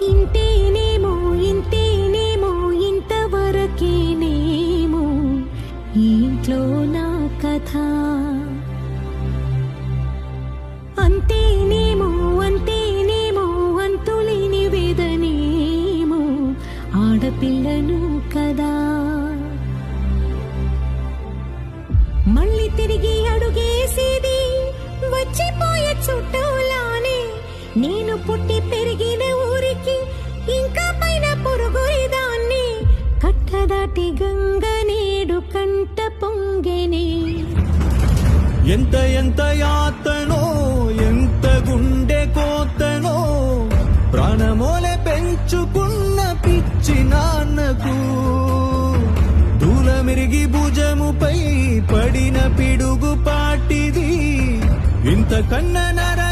ఇంతేనేమో ఇంతేనేమో ఇంతవరకేనేమో ఇంట్లో నా కథ. అంతేనేమో అంతేనేమో అంతులేని వేదనేమో ఆడపిల్లను కదా. మళ్ళీ తిరిగి అడుగేసేది వచ్చిపోయే చుట్టూలానే. నేను పుట్టి పెరిగిన ఊరికి ఇంకా పైన పొరుగురిదాన్ని. కట్టదాటి గంగ నేడు కంట పొంగెనే. ఎంత ఎంత యాతనో ఎంత గుండె కోతనో ప్రాణమోలే పెంచుకున్న పిచ్చి నాన్నకు. దూలమిరిగి భుజముపై పడిన పిడుగు పాటిది ఇంత కన్న నర